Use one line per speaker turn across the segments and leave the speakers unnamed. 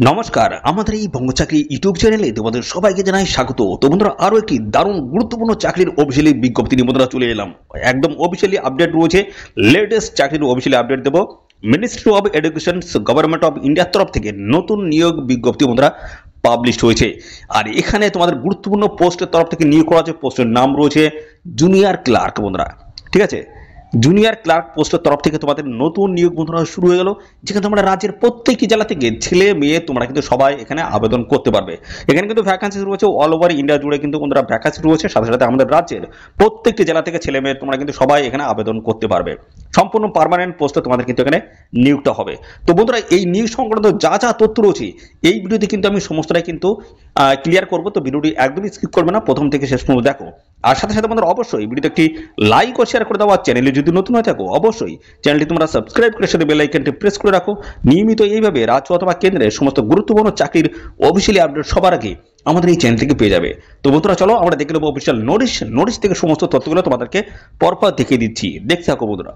নমস্কার, আমাদের এই বঙ্গ চাকরি ইউটিউব চ্যানেলে তোমাদের সবাইকে জানাই স্বাগত। তো বন্ধুরা, আরো একটি দারুণ গুরুত্বপূর্ণ চাকরির অফিসিয়ালি বিজ্ঞপ্তি নিয়ে বন্ধুরা চলে এলাম। একদম অফিসিয়ালি আপডেট রয়েছে, লেটেস্ট চাকরির অফিসিয়ালি আপডেট দেবো। Ministry of education government of ইন্ডিয়ার তরফ থেকে নতুন নিয়োগ বিজ্ঞপ্তি বন্ধুরা পাবলিশ হয়েছে। আর এখানে তোমাদের গুরুত্বপূর্ণ পোস্টের তরফ থেকে নিয়োগ করা আছে। পোস্টের নাম রয়েছে জুনিয়র ক্লার্ক বন্ধুরা, ঠিক আছে। জুনিয়র ক্লার্ক পোস্টের তরফ থেকে তোমাদের নতুন নিয়োগ বন্ধুরা শুরু হয়ে গেল, যেখানে তোমরা রাজ্যের প্রত্যেকটি জেলা থেকে ছেলে মেয়ে তোমরা কিন্তু সবাই এখানে আবেদন করতে পারবে। এখানে কিন্তু ভ্যাকান্সি রয়েছে অল ওভার ইন্ডিয়া জুড়ে, কিন্তু বন্ধুরা ভ্যাকান্সি রয়েছে। সাথে সাথে আমাদের রাজ্যের প্রত্যেকটি জেলা থেকে ছেলে মেয়ে তোমরা কিন্তু সবাই এখানে আবেদন করতে পারবে। সম্পূর্ণ পার্মানেন্ট পোস্টে তোমাদের কিন্তু এখানে নিয়োগটা হবে। তো বন্ধুরা, এই নিয়োগ সংক্রান্ত যা যা তথ্য রয়েছে এই ভিডিওতে কিন্তু আমি সমস্তটাই কিন্তু ক্লিয়ার করবো। তো ভিডিওটি একদমই স্কিপ করবে না, প্রথম থেকে শেষ পর্যন্ত দেখো। আর সাথে সাথে বন্ধুরা অবশ্যই ভিডিওতে একটি লাইক ও শেয়ার করে দাও। আর চ্যানেলে যদি নতুন হয়ে থাকো অবশ্যই চ্যানেলটি তোমরা সাবস্ক্রাইব করে সাথে বেল আইকনটি প্রেস করে রাখো। নিয়মিত এইভাবে রাজ্য অথবা কেন্দ্রের সমস্ত গুরুত্বপূর্ণ চাকরির অফিসিয়ালি আপডেট সবার আগে আমাদের এই চ্যানেল থেকে পেয়ে যাবে। তো বন্ধুরা চলো আমরা দেখে নেবো অফিসিয়াল নোটিশ থেকে সমস্ত তথ্যগুলো তোমাদেরকে পরপর দেখিয়ে দিচ্ছি, দেখতে থাকো বন্ধুরা।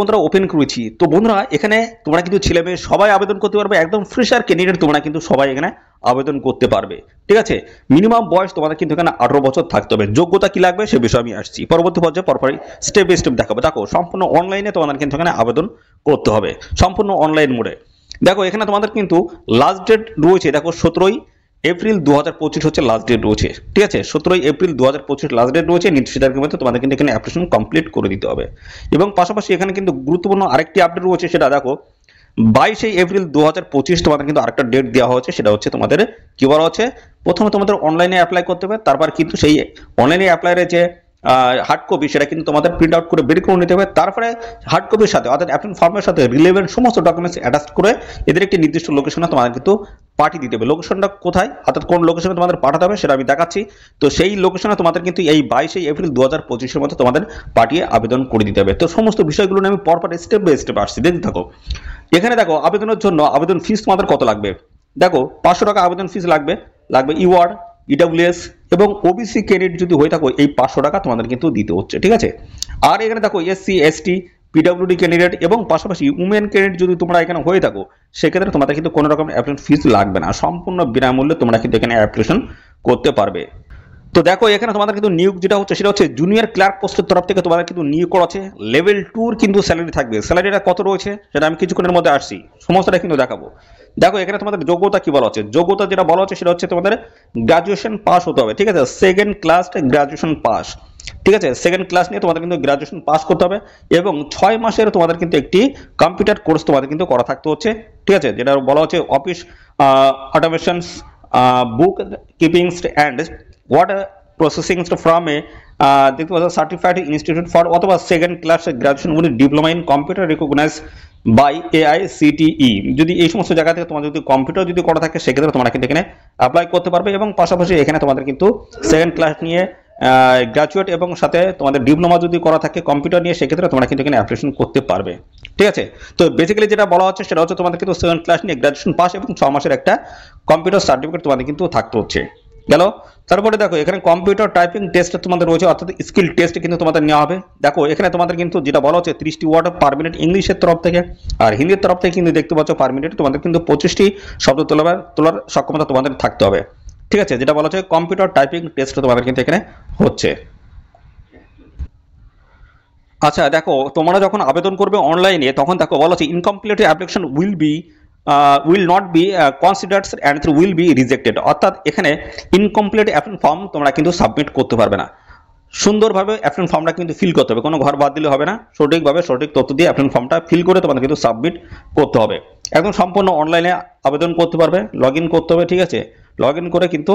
বন্ধুরা ওপেন করেছি। তো বন্ধুরা, এখানে তোমরা কিন্তু ছেলে মেয়ে সবাই আবেদন করতে পারবে। একদম ফ্রেশার ক্যান্ডিডেট তোমরা কিন্তু সবাই এখানে আবেদন করতে পারবে, ঠিক আছে। মিনিমাম বয়স তোমাদের কিন্তু এখানে 18 বছর থাকতে হবে। যোগ্যতা কি লাগবে সে বিষয়ে আমি আসছি পরবর্তী পর্যায়ে, পরপরই স্টেপ বাই স্টেপ দেখাবো। দেখো, সম্পূর্ণ অনলাইনে তোমাদের কিন্তু এখানে আবেদন করতে হবে, সম্পূর্ণ অনলাইন মোডে। দেখো, এখানে তোমাদের কিন্তু লাস্ট ডেট রয়েছে। দেখো, 17 এপ্রিল 2025 হচ্ছে লাস্ট ডেট রয়েছে, ঠিক আছে। 17 এপ্রিল 2025 লাস্ট ডেট রয়েছে। নির্দিষ্ট তারিখের মধ্যে তোমাদের কিন্তু এখানে অ্যাপ্লিকেশন কমপ্লিট করে দিতে হবে। এবং পাশাপাশি এখানে কিন্তু গুরুত্বপূর্ণ আরেকটি আপডেট রয়েছে, সেটা দেখো 22 এপ্রিল 2025 তোমাদের কিন্তু আরেকটা ডেট দেওয়া হয়েছে। সেটা হচ্ছে তোমাদের কি বলা হচ্ছে, প্রথমে তোমাদের অনলাইনে অ্যাপ্লাই করতে হবে। তারপর কিন্তু সেই অনলাইনে অ্যাপ্লাইয়ের যে হার্ড কপি সেটা কিন্তু তোমাদের প্রিন্ট আউট করে বের করে নিতে হবে। তারপরে হার্ড কপির সাথে অর্থাৎ অ্যাপ্লিকেশন ফর্মের সাথে রিলেভেন্ট সমস্ত ডকুমেন্টস অ্যাটাচ করে এদের একটি নির্দিষ্ট লোকেশনে তোমাদের কিন্তু পাঠিয়ে দিতে হবে। লোকেশনটা কোথায় অর্থাৎ কোন লোকেশনে তোমাদের পাঠাতে হবে সেটা আমি দেখাচ্ছি। তো সেই লোকেশনে তোমাদের কিন্তু এই 22 এপ্রিল 2025 মধ্যে তোমাদের পাঠিয়ে আবেদন করে দিতে হবে। তো সমস্ত বিষয়গুলো আমি পরপর স্টেপ বাই স্টেপ আসছি, দেখতে থাকো। এখানে দেখো, আবেদনের জন্য আবেদন ফিস তোমাদের কত লাগবে। দেখো, 500 টাকা আবেদন ফিস লাগবে ইওয়ার্ড, ইডব্লিউএস এবং ওবিসি ক্যান্ডিডেট যদি হয়ে থাকো এই 500 টাকা তোমাদের কিন্তু দিতে হচ্ছে, ঠিক আছে। আর এখানে দেখো এসসি এসটি পিডব্লিউডি ক্যান্ডিডেট এবং পাশাপাশি উমেন ক্যান্ডিডেট যদি তোমরা এখানে হয়ে থাকো সেক্ষেত্রে তোমাদের কিন্তু কোনো রকম অ্যাপ্লিকেশন ফিস লাগবে না। সম্পূর্ণ বিনামূল্যে তোমরা কিন্তু এখানে অ্যাপ্লিকেশন করতে পারবে। তো দেখো, এখানে তোমাদের কিন্তু নিয়োগ যেটা হচ্ছে সেটা হচ্ছে জুনিয়র ক্লার্ক পোস্টের তরফ থেকে তোমাদের কিন্তু নিয়োগ করা আছে। লেভেল 2 কিন্তু স্যালারি থাকবে। স্যালারিটা কত রয়েছে সেটা আমি কিছুক্ষণের মধ্যে আসছি, সমস্তটা কিন্তু দেখাবো। দেখো, এখানে তোমাদের যোগ্যতা কি বলা হচ্ছে। যোগ্যতা যেটা বলা হচ্ছে সেটা হচ্ছে তোমাদের গ্রাজুয়েশন পাস হতে হবে, ঠিক আছে। সেকেন্ড ক্লাস গ্রাজুয়েশন পাস, ঠিক আছে। সেকেন্ড ক্লাস নিয়ে তোমাদের কিন্তু গ্রাজুয়েশন পাস করতে হবে এবং 6 মাসের তোমাদের কিন্তু একটি কম্পিউটার কোর্স তোমাদের কিন্তু করা থাকতে হচ্ছে, ঠিক আছে। যেটা বলা হচ্ছে office automations, book keepings and word processing from এ দেখতে পাচ্ছ সার্টিফাইড ইনস্টিটিউট ফর অথবা second class graduation with diploma in computer recognise by AICTE। যদি এই সমস্ত জায়গা থেকে তোমাদের যদি কম্পিউটার যদি করা থাকে সেক্ষেত্রে তোমরা কিন্তু এখানে অ্যাপ্লাই করতে পারবে। এবং পাশাপাশি এখানে তোমাদের কিন্তু সেকেন্ড ক্লাস নিয়ে গ্রাজুয়েট এবং সাথে তোমাদের ডিপ্লোমা যদি করা থাকে কম্পিউটার নিয়ে সেক্ষেত্রে তোমরা কিন্তু এখানে অ্যাপ্লিকেশন করতে পারবে, ঠিক আছে। তো বেসিক্যালি যেটা বলা হচ্ছে সেটা হচ্ছে তোমাদের কিন্তু সেকেন্ড ক্লাস নিয়ে গ্রাজুয়েশন পাস এবং 6 মাসের একটা কম্পিউটার সার্টিফিকেট তোমাদের কিন্তু থাকতে হচ্ছে, গেল। তারপরে দেখো, এখানে কম্পিউটার টাইপিং টেস্ট তোমাদের রয়েছে, অর্থাৎ স্কিল টেস্ট কিন্তু তোমাদের নেওয়া হবে। দেখো, এখানে তোমাদের কিন্তু যেটা বলা হচ্ছে 30টি ওয়ার্ড পার মিনিট ইংলিশের তরফ থেকে, আর হিন্দির তরফ থেকে কিন্তু দেখতে পাচ্ছ পার মিনিট তোমাদের কিন্তু 25টি শব্দ তোলার সক্ষমতা তোমাদের থাকতে হবে, ঠিক আছে। যেটা বলা হচ্ছে কম্পিউটার টাইপিং টেস্ট তোমাদের কিন্তু এখানে হচ্ছে। আচ্ছা দেখো, তোমরা যখন আবেদন করবে অনলাইনে তখন দেখো বলা হচ্ছে incomplete application will not be considered and will be rejected. অর্থাৎ এখানে ইনকমপ্লিট অ্যাপ্লিকেশন ফর্ম তোমরা কিন্তু সাবমিট করতে পারবে না। সুন্দরভাবে অ্যাপ্লিকেশন ফর্মটা কিন্তু ফিল করতে হবে, কোনো ঘর বাদ দিলে হবে না। সঠিকভাবে সঠিক তথ্য দিয়ে অ্যাপ্লিকেশন ফর্মটা ফিল করে তোমাদের কিন্তু সাবমিট করতে হবে। একদম সম্পূর্ণ অনলাইনে আবেদন করতে পারবে, লগ ইন করতে হবে, ঠিক আছে। লগ ইন করে কিন্তু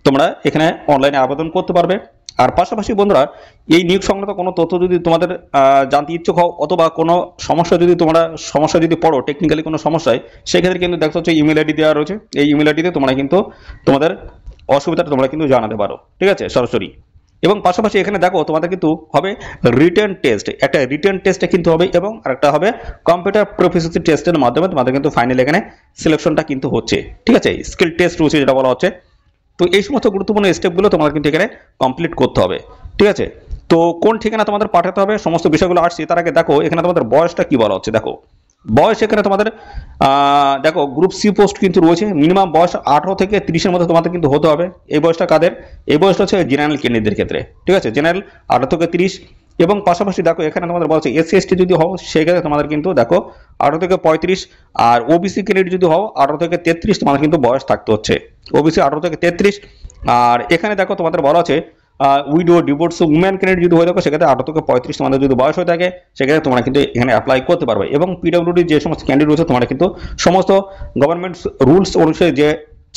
তোমরা এখানে অনলাইনে আবেদন করতে পারবে। আর পাশাপাশি বন্ধুরা, এই নিয়োগ সংক্রান্ত কোনো তথ্য যদি তোমাদের জানতে ইচ্ছুক হও অথবা কোনো সমস্যা যদি পড়ো টেকনিক্যালি কোনো সমস্যায়, সেক্ষেত্রে কিন্তু দেখতে হচ্ছে ইমেল আইডি দেওয়া রয়েছে। এই ইমেল আইডিতে তোমরা কিন্তু তোমাদের অসুবিধাটা তোমরা কিন্তু জানাতে পারো, ঠিক আছে, সরাসরি। এবং পাশাপাশি এখানে দেখো তোমাদের কিন্তু হবে রিটেন টেস্ট, একটা রিটেন টেস্টে কিন্তু হবে এবং আরেকটা হবে কম্পিউটার প্রফিসিয়েন্সি টেস্টের মাধ্যমে তোমাদের কিন্তু ফাইনাল এখানে সিলেকশনটা কিন্তু হচ্ছে, ঠিক আছে। স্কিল টেস্ট রয়েছে যেটা বলা হচ্ছে। তো এই সমস্ত গুরুত্বপূর্ণ স্টেপগুলো তোমাদের কিন্তু এখানে কমপ্লিট করতে হবে, ঠিক আছে। তো কোন ঠিকানা তোমাদের পাঠাতে হবে সমস্ত বিষয়গুলো আসছে। তার আগে দেখো এখানে তোমাদের বয়সটা কি বলা হচ্ছে। দেখো, বয়স এখানে তোমাদের দেখো গ্রুপ সি পোস্ট কিন্তু রয়েছে, মিনিমাম বয়স 18 থেকে 30-এর মধ্যে তোমাদের কিন্তু হতে হবে। এই বয়সটা কাদের? এই বয়সটা হচ্ছে জেনারেল ক্যান্ডিডেটদের ক্ষেত্রে, ঠিক আছে, জেনারেল 18 থেকে 30। এবং পাশাপাশি দেখো এখানে তোমাদের বলছে এসসি এসটি যদি হও সেক্ষেত্রে তোমাদের কিন্তু দেখো 18 থেকে 35, আর ওবিসি ক্যান্ডিডেট যদি হও 18 থেকে 33 তোমাদের কিন্তু বয়স থাকতে হচ্ছে, ওবিসি 18 থেকে 33। আর এখানে দেখো তোমাদের বলা আছে উইডো ডিভোর্স উমেন ক্যান্ডিডেট যদি হয়ে থাকো সেক্ষেত্রে 18 থেকে 35 তোমাদের যদি বয়স হয়ে থাকে সেক্ষেত্রে তোমরা কিন্তু এখানে অ্যাপ্লাই করতে পারবে। এবং পিডব্লিউডি যে সমস্ত ক্যান্ডিডেট রয়েছে তোমরা কিন্তু সমস্ত গভর্নমেন্ট রুলস অনুসারে যে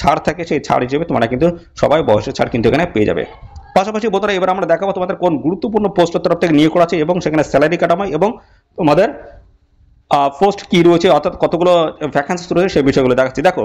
ছাড় থাকে সেই ছাড় হিসেবে তোমরা কিন্তু সবাই বয়সের ছাড় কিন্তু এখানে পেয়ে যাবে। পাশাপাশি বন্ধুরা এবার আমরা দেখাবো তোমাদের কোন গুরুত্বপূর্ণ পোস্টের তরফ থেকে নিয়োগ করা আছে এবং সেখানে স্যালারি কাঠামো এবং তোমাদের পোস্ট কি রয়েছে অর্থাৎ কতগুলো ভ্যাকেন্সি রয়েছে সেই বিষয়গুলো দেখাচ্ছি। দেখো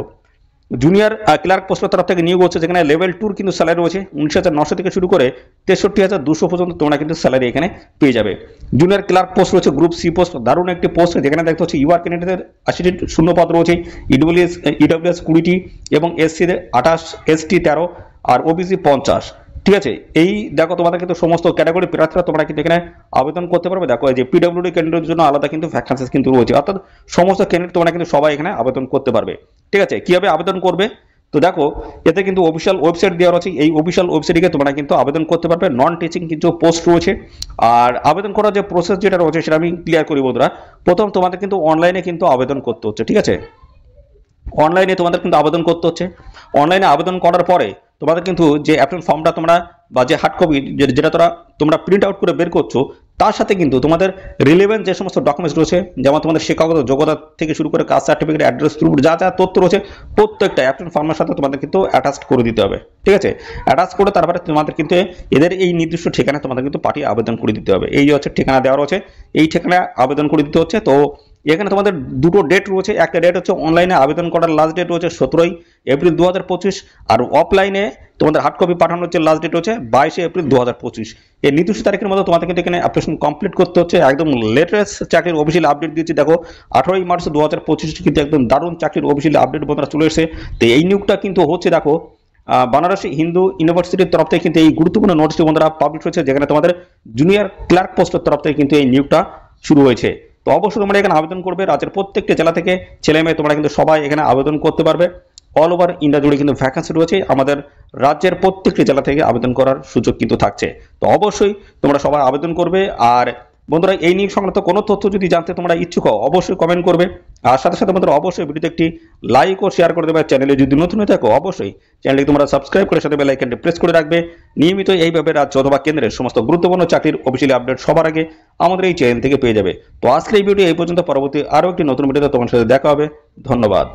জুনিয়র ক্লার্ক পোস্টের তরফ থেকে নিয়োগ হচ্ছে, যেখানে লেভেল 2 কিন্তু স্যালারি রয়েছে 19,900 থেকে শুরু করে 63,200 পর্যন্ত তোমরা কিন্তু স্যালারি এখানে পেয়ে যাবে। জুনিয়র ক্লার্ক পোস্ট রয়েছে গ্রুপ সি পোস্ট, দারুণ একটি পোস্ট, যেখানে দেখতে হচ্ছে ইউআর ক্যান্ডিডেটের 80টি শূন্য পদ রয়েছে, ইডব্লিউএস 20টি এবং এসসি 28, এসটি 13 আর ওবিসি 50। ঠিক আছে, এই দেখো তোমাদের কিন্তু সমস্ত ক্যাটাগরি প্রার্থীরা তোমরা কিন্তু এখানে আবেদন করতে পারবে। দেখো এই যে পিডব্লিউডি ক্যান্ডিডেটের জন্য আলাদা কিন্তু ভ্যাকেন্সি কিন্তু রয়েছে, অর্থাৎ সমস্ত ক্যান্ডিডেট তোমরা কিন্তু সবাই এখানে আবেদন করতে পারবে। ঠিক আছে, কিভাবে আবেদন করবে? তো দেখো এতে কিন্তু অফিসিয়াল ওয়েবসাইট দেওয়া রয়েছে, এই অফিসিয়াল ওয়েবসাইটে তোমরা কিন্তু আবেদন করতে পারবে। নন টিচিং কিছু পোস্ট রয়েছে, আর আবেদন করার যে প্রসেস যেটা রয়েছে সেটা আমি ক্লিয়ার করি বন্ধুরা। প্রথম তোমাদের কিন্তু অনলাইনে কিন্তু আবেদন করতে হচ্ছে, ঠিক আছে, অনলাইনে তোমাদের কিন্তু আবেদন করতে হচ্ছে। অনলাইনে আবেদন করার পরে তোমাদের কিন্তু যে অ্যাপ্লিকেশন ফর্মটা তোমরা বা যে হার্ড কপি যেটা তোমরা প্রিন্ট আউট করে বের করছো তার সাথে কিন্তু তোমাদের রিলেভেন্ট যে সমস্ত ডকুমেন্টস রয়েছে, যেমন তোমাদের শিক্ষাগত যোগ্যতা থেকে শুরু করে কাস্ট সার্টিফিকেট, অ্যাড্রেস প্রুফ, যা যা তথ্য রয়েছে প্রত্যেকটা অ্যাপ্লিকেশন ফর্মের সাথে তোমাদের কিন্তু অ্যাটাচ করে দিতে হবে। ঠিক আছে, অ্যাটাচ করে তারপরে তোমাদের কিন্তু এদের এই নির্দিষ্ট ঠিকানা তোমাদের কিন্তু পাঠিয়ে আবেদন করে দিতে হবে। এই যে হচ্ছে ঠিকানা দেওয়া রয়েছে, এই ঠিকানায় আবেদন করে দিতে হচ্ছে। তো এখানে তোমাদের দুটো ডেট রয়েছে, একটা ডেট হচ্ছে অনলাইনে আবেদন করার লাস্ট ডেট রয়েছে 17 এপ্রিল 2025, আর অফলাইনে তোমাদের হার্ড কপি পাঠানোর হচ্ছে লাস্ট ডেট হচ্ছে 22 এপ্রিল 2025। এই নির্দিষ্ট তারিখের মধ্যে তোমাদের কিন্তু এখানে অ্যাপ্লিকেশন কমপ্লিট করতে হচ্ছে। একদম লেটেস্ট চাকরির অফিসিয়াল আপডেট দিচ্ছি, দেখো 18 মার্চ 2025 কিন্তু একদম দারুণ চাকরির অফিসিয়াল আপডেট বন্ধুরা চলে এসেছে। তো এই নিয়োগটা কিন্তু হচ্ছে দেখো বানারসি হিন্দু ইউনিভার্সিটির তরফ থেকে কিন্তু এই গুরুত্বপূর্ণ নোটিশটি বন্ধুরা পাবলিশ হয়েছে, যেখানে তোমাদের জুনিয়র ক্লার্ক পোস্টের তরফ থেকে কিন্তু এই নিয়োগটা শুরু হয়েছে। তো অবশ্যই তোমরা এখানে আবেদন করবে, রাজ্যের প্রত্যেকটা জেলা থেকে ছেলে মেয়ে তোমরা কিন্তু সবাই এখানে আবেদন করতে পারবে। অল ওভার ইন্ডিয়া জুড়ে কিন্তু ভ্যাকেন্সি রয়েছে, আমাদের রাজ্যের প্রত্যেকটি জেলা থেকে আবেদন করার সুযোগ কিন্তু থাকছে। তো অবশ্যই তোমরা সবাই আবেদন করবে। আর বন্ধুরা এই নিয়োগ সংক্রান্ত কোনো তথ্য যদি জানতে তোমরা ইচ্ছুক হও অবশ্যই কমেন্ট করবে, আর সাথে সাথে বন্ধুরা অবশ্যই ভিডিওতে একটি লাইক ও শেয়ার করে দেবে। চ্যানেলে যদি নতুন হয়ে থাকো অবশ্যই চ্যানেলটি তোমরা সাবস্ক্রাইব করে সাথে বেল আইকনটি প্রেস করে রাখবে। নিয়মিত এইভাবে রাজ্য অথবা কেন্দ্রের সমস্ত গুরুত্বপূর্ণ চাকরির অফিসিয়ালি আপডেট সবার আগে আমাদের এই চ্যানেল থেকে পেয়ে যাবে। তো আজকের এই ভিডিও এই পর্যন্ত, পরবর্তী আরও একটি নতুন ভিডিওতে তোমার সাথে দেখা হবে। ধন্যবাদ।